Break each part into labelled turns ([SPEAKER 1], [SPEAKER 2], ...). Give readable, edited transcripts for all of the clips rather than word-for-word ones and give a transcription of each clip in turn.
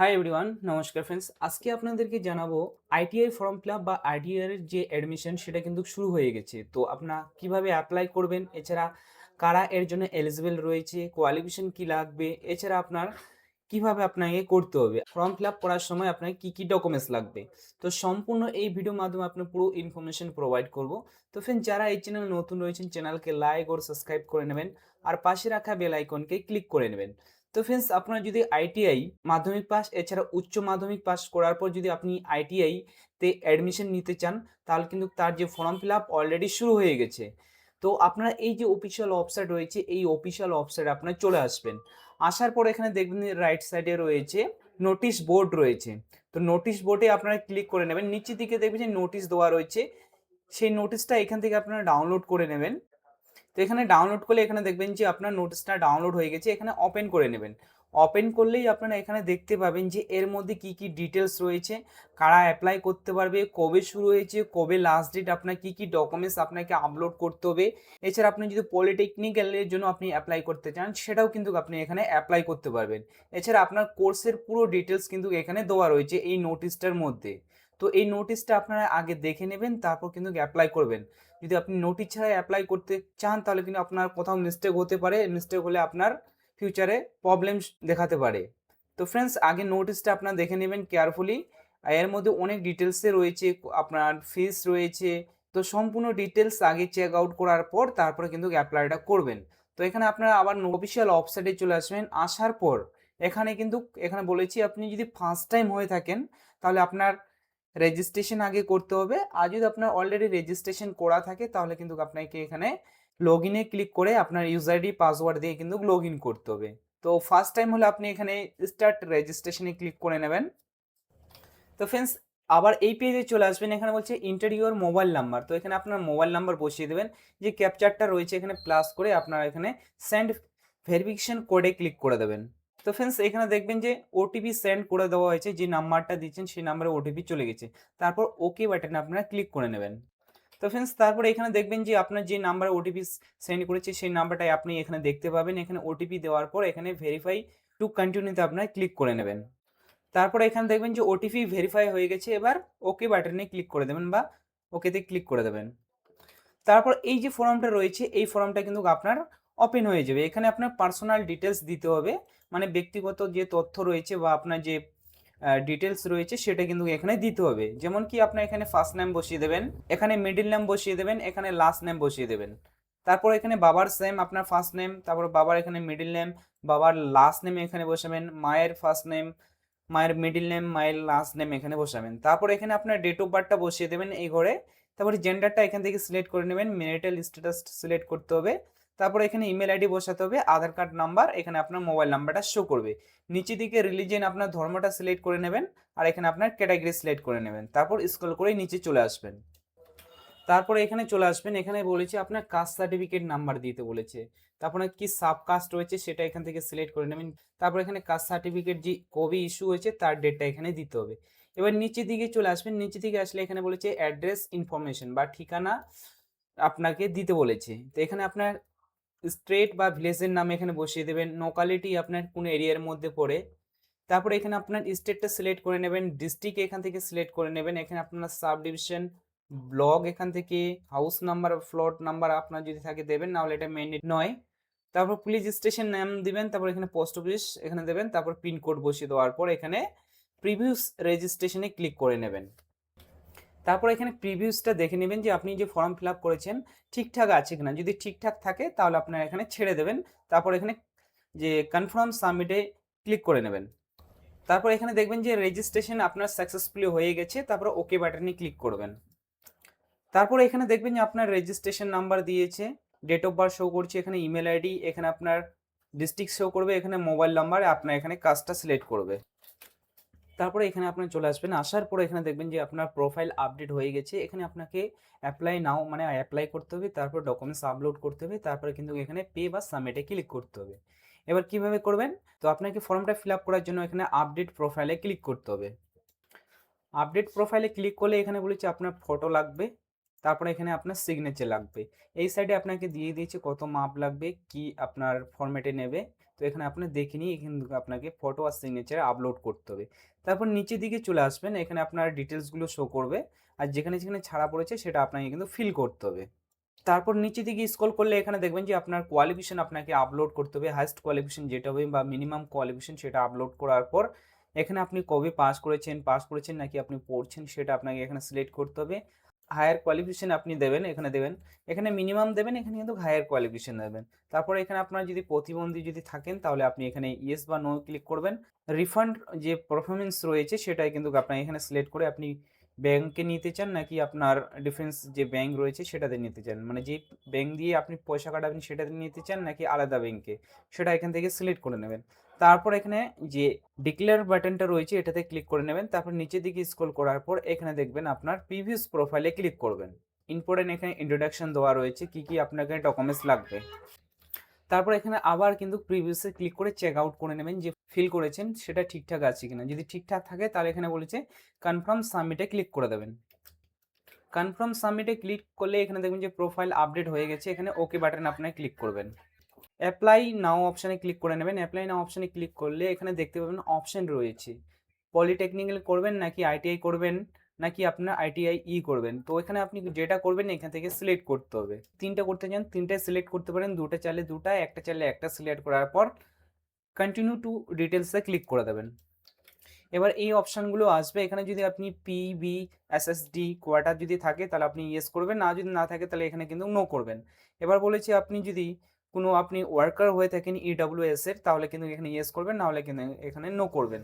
[SPEAKER 1] Hi everyone, নমস্কার friends. আজকে আপনাদেরকে জানাবো আইটিআই ফর্ম ফিল আপ বা আইটিআই এর যে অ্যাডমিশন সেটা কিন্তু শুরু হয়ে গেছে। তো আপনারা কিভাবে অ্যাপ্লাই করবেন, এছাড়া কারা এর জন্য এলিজিবল রয়েছে, কোয়ালিফিকেশন কি লাগবে, এছাড়া আপনার কিভাবে আপনাকে করতে হবে, ফর্ম ফিল আপ করার সময় আপনাকে কি কি ডকুমেন্টস লাগবে। তো সম্পূর্ণ এই ভিডিওর মাধ্যমে আপনার পুরো ইনফরমেশন প্রোভাইড করব। তো ফ্রেন্ড, যারা এই চ্যানেল নতুন রয়েছেন চ্যানেলকে লাইক ও সাবস্ক্রাইব করে নেবেন আর পাশে রাখা বেল আইকনকে ক্লিক করে নেবেন। তো ফ্রেন্ডস, আপনারা যদি আইটিআই মাধ্যমিক পাস এছাড়া উচ্চ মাধ্যমিক পাস করার পর যদি আপনি আইটিআই তে অ্যাডমিশন নিতে চান, তাহলে কিন্তু তার যে ফর্ম ফিল আপ অলরেডি শুরু হয়ে গেছে। তো আপনারা এই যে অফিসিয়াল ওয়েবসাইট রয়েছে, এই অফিসিয়াল ওয়েবসাইটে আপনারা চলে আসবেন। আসার পর এখানে দেখবেন রাইট সাইডে রয়েছে নোটিশ বোর্ড রয়েছে। তো নোটিশ বোর্ডে আপনারা ক্লিক করে নেবেন। নিচের দিকে দেখবেন যে নোটিশ দেওয়া রয়েছে, সেই নোটিশটা এখান থেকে আপনারা ডাউনলোড করে নেবেন। তো এখানে ডাউনলোড করলে এখানে দেখবেন যে আপনার নোটিশটা ডাউনলোড হয়ে গেছে, এখানে ওপেন করে নেবেন। ওপেন করলেই আপনারা এখানে দেখতে পাবেন যে এর মধ্যে কি কি ডিটেলস রয়েছে, কারা অ্যাপ্লাই করতে পারবে, কবে শুরু হয়েছে, কবে লাস্ট ডেট, আপনার কি কি ডকুমেন্টস আপনাকে আপলোড করতে হবে। এছাড়া আপনি যদি পলিটেকনিক্যালের জন্য আপনি অ্যাপ্লাই করতে চান, সেটাও কিন্তু আপনি এখানে অ্যাপ্লাই করতে পারবেন। এছাড়া আপনার কোর্সের পুরো ডিটেলস কিন্তু এখানে দেওয়া রয়েছে এই নোটিশটার মধ্যে। তো এই নোটিশটা আপনারা আগে দেখে নেবেন, তারপর কিন্তু অ্যাপ্লাই করবেন। যদি আপনি নোটিশ ছাড়া অ্যাপ্লাই করতে চান, তাহলে কিন্তু আপনার কোথাও মিস্টেক হতে পারে, মিস্টেক হলে আপনার ফিউচারে প্রবলেম দেখাতে পারে। তো ফ্রেন্ডস, আগে নোটিশটা আপনারা দেখে নেবেন কেয়ারফুলি। এর মধ্যে অনেক ডিটেলসে রয়েছে, আপনার ফিস রয়েছে। তো সম্পূর্ণ ডিটেলস আগে চেক আউট করার পর তারপরে কিন্তু অ্যাপ্লাইটা করবেন। তো এখানে আপনারা আবার অফিসিয়াল ওয়েবসাইটে চলে আসবেন। আসার পর এখানে বলেছি, আপনি যদি ফার্স্ট টাইম হয়ে থাকেন তাহলে আপনার রেজিস্ট্রেশন আগে করতে হবে। আর যদি আপনার অলরেডি রেজিস্ট্রেশন করা থাকে, তাহলে কিন্তু আপনাকে এখানে লগ ইনে ক্লিক করে আপনার ইউজার আইডি পাসওয়ার্ড দিয়ে কিন্তু লগ ইন করতে হবে। তো ফার্স্ট টাইম হলে আপনি এখানে স্টার্ট রেজিস্ট্রেশনে ক্লিক করে নেবেন। তো ফ্রেন্ডস, আবার এই পেজে চলে আসবেন। এখানে বলছে এন্টার ইউর মোবাইল নাম্বার। তো এখানে আপনার মোবাইল নাম্বার বসিয়ে দেবেন। যে ক্যাপচারটা রয়েছে এখানে প্লাস করে আপনার এখানে সেন্ড ভেরিফিকেশন কোডে ক্লিক করে দেবেন। তো ফ্রেন্ডস, এখানে দেখবেন যে ওটিপি সেন্ড করে দেওয়া হয়েছে, যে নাম্বারটা দিচ্ছেন সেই নাম্বারে ওটিপি চলে গেছে। তারপর ওকে বাটনে আপনারা ক্লিক করে নেবেন। তো ফ্রেন্ডস, তারপরে এখানে দেখবেন যে আপনার যে নাম্বারে ওটিপি সেন্ড করেছে সেই নাম্বারটাই আপনি এখানে দেখতে পাবেন। এখানে ওটিপি দেওয়ার পর এখানে ভেরিফাই টু কন্টিনিউতে আপনারা ক্লিক করে নেবেন। তারপরে এখানে দেখবেন যে ওটিপি ভেরিফাই হয়ে গেছে, এবার ওকে বাটনে ক্লিক করে দেবেন বা ওকেতে ক্লিক করে দেবেন। তারপর এই যে ফর্মটা রয়েছে, এই ফর্মটা কিন্তু আপনার ওপেন হয়ে যাবে। এখানে আপনার পার্সোনাল ডিটেলস দিতে হবে, মানে ব্যক্তিগত যে তথ্য রয়েছে বা আপনার যে ডিটেলস রয়েছে সেটা কিন্তু এখানে দিতে হবে। যেমন কি আপনার এখানে ফার্স্ট নেম বসিয়ে দেবেন, এখানে মিডিল নেম বসিয়ে দেবেন, এখানে লাস্ট নেম বসিয়ে দেবেন। তারপর এখানে বাবার সেম আপনার ফার্স্ট নেম, তারপর বাবার এখানে মিডিল নেম, বাবার লাস্ট নেম এখানে বসাবেন, মায়ের ফার্স্ট নেম, মায়ের মিডিল নেম, মায়ের লাস্ট নেম এখানে বসাবেন। তারপর এখানে আপনার ডেট অফ বার্থটা বসিয়ে দেবেন এই ঘরে। তারপরে জেন্ডারটা এখান থেকে সিলেক্ট করে নেবেন, ম্যারিটাল স্ট্যাটাস সিলেক্ট করতে হবে। তারপর এখানে ইমেল আইডি বসাতে হবে, আধার কার্ড নাম্বার, এখানে আপনার মোবাইল নাম্বারটা শো করবে। নিচের দিকে রিলিজিয়ন আপনার ধর্মটা সিলেক্ট করে নেবেন, আর এখানে আপনার ক্যাটাগরি সিলেক্ট করে নেবেন। তারপর স্ক্রল করে নিচে চলে আসবেন। তারপরে এখানে চলে আসবেন, এখানে বলেছে আপনার কাস্ট সার্টিফিকেট নাম্বার দিতে বলেছে। তারপরে কি সাব কাস্ট রয়েছে সেটা এখান থেকে সিলেক্ট করে নেবেন। তারপর এখানে কাস্ট সার্টিফিকেট যে কবে ইস্যু হয়েছে তার ডেটটা এখানে দিতে হবে। এবার নিচের দিকে চলে আসবেন। নিচের দিকে আসলে এখানে বলেছে অ্যাড্রেস ইনফরমেশন বা ঠিকানা আপনাকে দিতে বলেছে। তো এখানে আপনার স্ট্রেট বা ভিলেজের নাম এখানে বসিয়ে দেবেন, লোকালিটি আপনার কোন এরিয়ার মধ্যে পড়ে। তারপরে এখানে আপনার স্টেটটা সিলেক্ট করে নেবেন, ডিস্ট্রিক্ট এখান থেকে সিলেক্ট করে নেবেন। এখানে আপনার সাব ডিভিশন, ব্লক এখান থেকে, হাউস নাম্বার, ফ্লোর নাম্বার আপনার যদি থাকে দেবেন, নাহলে এটা মেইন নয়। তারপর পুলিশ স্টেশন নাম দিবেন, তারপর এখানে পোস্ট অফিস এখানে দেবেন, তারপর পিনকোড বসিয়ে দেওয়ার পর এখানে প্রিভিউস রেজিস্ট্রেশনে ক্লিক করে নেবেন। তারপর এখানে প্রিভিউসটা দেখে নেবেন যে আপনি যে ফর্ম ফিল আপ করেছেন ঠিকঠাক আছে কিনা। যদি ঠিকঠাক থাকে তাহলে আপনার এখানে ছেড়ে দেবেন। তারপর এখানে যে কনফার্ম সাবমিটে ক্লিক করে নেবেন। তারপর এখানে দেখবেন যে রেজিস্ট্রেশন আপনার সাকসেসফুলি হয়ে গেছে, তারপর ওকে বাটনে ক্লিক করবেন। তারপর এখানে দেখবেন যে আপনার রেজিস্ট্রেশন নাম্বার দিয়েছে, ডেট অফ বার্থ শো করছে, এখানে ইমেল আইডি, এখানে আপনার ডিস্ট্রিক্ট শো করবে, এখানে মোবাইল নাম্বার, আপনার এখানে কাজটা সিলেক্ট করবে। তারপরে এখানে আপনি চলে আসবেন। আসার পরে এখানে দেখবেন যে আপনার প্রোফাইল আপডেট হয়ে গেছে। এখানে আপনাকে অ্যাপ্লাই নাও মানে অ্যাপ্লাই করতে হবে, তারপর ডকুমেন্টস আপলোড করতে হবে, তারপরে কিন্তু এখানে পে বা সাবমিটে ক্লিক করতে হবে। এবার কিভাবে করবেন, তো আপনাকে ফর্মটা ফিল আপ করার জন্য এখানে আপডেট প্রোফাইলে ক্লিক করতে হবে। আপডেট প্রোফাইলে ক্লিক করলে এখানে বলেছে আপনার ফটো লাগবে, তারপরে এখানে আপনার সিগনেচার লাগবে। এই সাইডে আপনাকে দিয়ে দিয়েছে কত মাপ লাগবে, কি আপনার ফরম্যাটে নেবে। তো তো এখানে আপনি দেখে নিয়ে কিন্তু আপনাকে ফটো আর সিগনেচার আপলোড করতে হবে। তারপর নিচের দিকে চলে আসবেন, এখানে আপনার ডিটেলসগুলো শো করবে আর যেখানে যেখানে ছাড়া পড়েছে সেটা আপনাকে কিন্তু ফিল করতে হবে। তারপর নিচের দিকে স্ক্রল করলে এখানে দেখবেন যে আপনার কোয়ালিফিকেশন আপনাকে আপলোড করতে হবে, হাইয়েস্ট কোয়ালিফিকেশন যেটা হবে বা মিনিমাম কোয়ালিফিকেশন সেটা আপলোড করার পর এখানে আপনি কবে পাস করেছেন নাকি আপনি পড়ছেন সেটা আপনাকে এখানে সিলেক্ট করতে হবে। হায়ার কোয়ালিফিকেশন আপনি দেবেন, এখানে মিনিমাম দেবেন, এখানে কিন্তু হায়ার কোয়ালিফিকেশন দেবেন। তারপরে এখানে আপনার যদি প্রতিবন্ধী যদি থাকেন তাহলে আপনি এখানে ইয়েস বা নো ক্লিক করবেন। রিফান্ড যে পারফরমেন্স রয়েছে সেটাই কিন্তু আপনার এখানে সিলেক্ট করে আপনি ব্যাংকে নিতে চান নাকি আপনার ডিফেন্স যে ব্যাংক রয়েছে সেটাতে নিতে চান, মানে যে ব্যাংক দিয়ে আপনি পয়সা কাটাবেন সেটাতে নিতে চান নাকি আলাদা ব্যাংকে, সেটা এখান থেকে সিলেক্ট করে নেবেন। তারপর এখানে যে ডিক্লেয়ার বাটনটা রয়েছে এটাতে ক্লিক করে নেবেন। তারপর নিচের দিকে স্ক্রল করার পর এখানে দেখবেন আপনার প্রিভিয়াস প্রোফাইলে ক্লিক করবেন। ইম্পর্টেন্ট এখানে ইন্ট্রোডাকশন দেওয়া রয়েছে কি কি আপনাকে ডকুমেন্টস লাগবে। তারপর এখানে আবার কিন্তু প্রিভিয়াসে ক্লিক করে চেক আউট করে নেবেন যে ফিল করেছেন সেটা ঠিকঠাক আছে কিনা। যদি ঠিকঠাক থাকে তাহলে এখানে বলেছে কনফার্ম সাবমিটে ক্লিক করে দেবেন। কনফার্ম সাবমিটে ক্লিক করলে এখানে দেখবেন যে প্রোফাইল আপডেট হয়ে গেছে, এখানে ওকে বাটন আপনারা ক্লিক করবেন। অ্যাপ্লাই নাও অপশানে ক্লিক করে নেবেন। অ্যাপ্লাই নাও অপশানে ক্লিক করলে এখানে দেখতে পাবেন অপশান রয়েছে পলিটেকনিক্যাল করবেন নাকি আইটিআই করবেন নাকি আপনার আইটিআই করবেন। তো এখানে আপনি যেটা করবেন এখান থেকে সিলেক্ট করতে হবে। তিনটা করতে চান তিনটায় সিলেক্ট করতে পারেন, দুটো চাইলে দুটা, একটা চাইলে একটা সিলেক্ট করার পর কন্টিনিউ টু ডিটেলসে ক্লিক করে দেবেন। এবার এই অপশানগুলো আসবে, এখানে যদি আপনি পিবি এসএসডি কোয়ার্টার যদি থাকে তাহলে আপনি ইয়েস করবেন, না যদি না থাকে তাহলে এখানে কিন্তু নো করবেন। এবার বলেছি আপনি যদি কোনো আপনি ওয়ার্কার হয়ে থাকেন ইডব্লিউএস এর তাহলে কিন্তু এখানে ইয়েস করবেন, না হলে কিন্তু এখানে নো করবেন।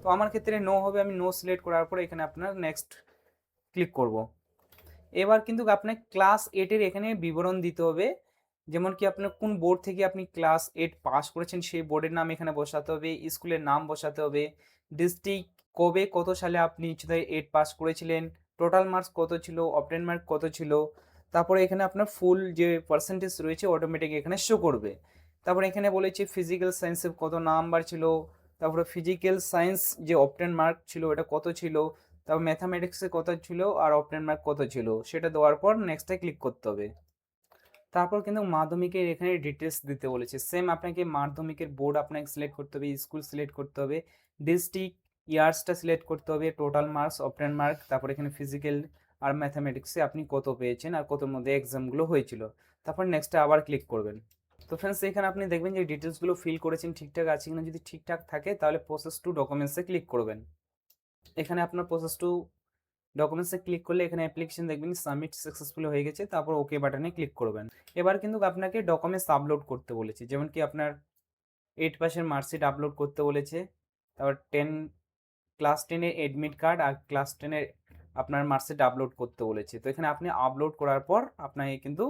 [SPEAKER 1] তো আমার ক্ষেত্রে নো হবে, আমি নো সিলেক্ট করার পরে এখানে আপনার নেক্সট ক্লিক করব। এবার কিন্তু আপনার ক্লাস 8-এর এখানে বিবরণ দিতে হবে, যেমন কি আপনার কোন বোর্ড থেকে আপনি ক্লাস 8 পাস করেছেন সেই বোর্ডের নাম এখানে বসাতে হবে, স্কুলের নাম বসাতে হবে, ডিস্ট্রিক্ট, কবে কত সালে আপনি 8 পাস করেছিলেন, টোটাল মার্কস কত ছিল, অবটেন মার্ক কত ছিল। তারপরে এখানে আপনার ফুল যে পার্সেন্টেজ রয়েছে অটোমেটিক এখানে শো করবে। তারপরে এখানে বলেছে ফিজিক্যাল সায়েন্সে কত নাম্বার ছিল, তারপরে ফিজিক্যাল সায়েন্স যে অবটেন মার্ক ছিল এটা কত ছিল, তারপর ম্যাথামেটিক্সে কত ছিল আর অবটেন মার্ক কত ছিল সেটা দেওয়ার পর নেক্সটে ক্লিক করতে হবে। তারপর কিন্তু মাধ্যমিকের এখানে ডিটেলস দিতে বলেছে, সেম আপনাকে মাধ্যমিকের বোর্ড আপনাকে সিলেক্ট করতে হবে, স্কুল সিলেক্ট করতে হবে, ডিস্ট্রিক্ট, ইয়ার্সটা সিলেক্ট করতে হবে, টোটাল মার্কস, অবটেন মার্ক, তারপর এখানে ফিজিক্যাল আর ম্যাথামেটিক্সে আপনি কত পেয়েছেন আর কতর মধ্যে এক্সামগুলো হয়েছিল, তারপর নেক্সটে আবার ক্লিক করবেন। তো ফ্রেন্ডস এখানে আপনি দেখবেন যে ডিটেলসগুলো ফিল করেছেন ঠিকঠাক আছে কিনা, যদি ঠিকঠাক থাকে তাহলে প্রসেস টু ডকুমেন্টসে ক্লিক করবেন। এখানে আপনার প্রসেস টু ডকুমেন্টসে ক্লিক করলে এখানে অ্যাপ্লিকেশন দেখবেন সাবমিট সাকসেসফুল হয়ে গেছে, তারপর ওকে বাটনে ক্লিক করবেন। এবার কিন্তু আপনাকে ডকুমেন্টস আপলোড করতে বলেছে, যেমন কি আপনার 8 পাসের মার্কশিট আপলোড করতে বলেছে, তারপর ক্লাস 10-এর অ্যাডমিট কার্ড আর ক্লাস 10-এর আপনার মার্কশিট আপলোড করতে বলেছে। তো এখানে আপনি আপলোড করার পর আপনাকে কিন্তু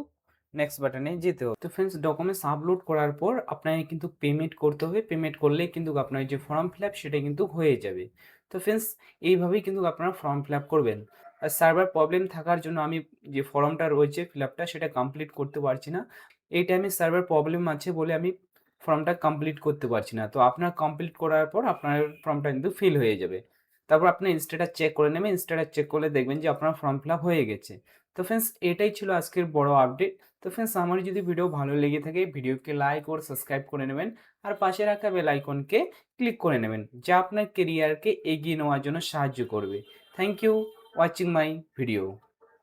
[SPEAKER 1] নেক্সট বাটনে যেতে হবে। তো ফ্রেন্ডস ডকুমেন্টস আপলোড করার পর আপনাকে কিন্তু পেমেন্ট করতে হবে, পেমেন্ট করলেই কিন্তু আপনার যে ফর্ম ফিল আপ সেটা কিন্তু হয়ে যাবে। তো ফ্রেন্ডস এইভাবেই কিন্তু আপনারা ফর্ম ফিল আপ করবেন। আর সার্ভার প্রবলেম থাকার জন্য আমি যে ফর্মটা রয়েছে ফিল আপটা সেটা কমপ্লিট করতে পারছি না, এই টাইমে সার্ভার প্রবলেম আছে বলে আমি ফর্মটা কমপ্লিট করতে পারছি না। তো আপনার কমপ্লিট করার পর আপনার ফর্মটা কিন্তু ফিল হয়ে যাবে। তারপর আপনি স্ট্যাটাস চেক করে নেবেন, স্ট্যাটাস চেক করলে দেখবেন যে আপনার ফর্ম ফিল আপ হয়ে গেছে। তো ফ্রেন্ডস এটাই ছিল আজকের বড় আপডেট। তো ফ্রেন্ডস আমার যদি ভিডিও ভালো লেগে থাকে ভিডিওকে লাইক ও সাবস্ক্রাইব করে নেবেন আর পাশে রাখা বেল আইকনকে ক্লিক করে নেবেন, যা আপনার কেরিয়ারকে এগিয়ে নেওয়ার জন্য সাহায্য করবে। Thank you watching my video.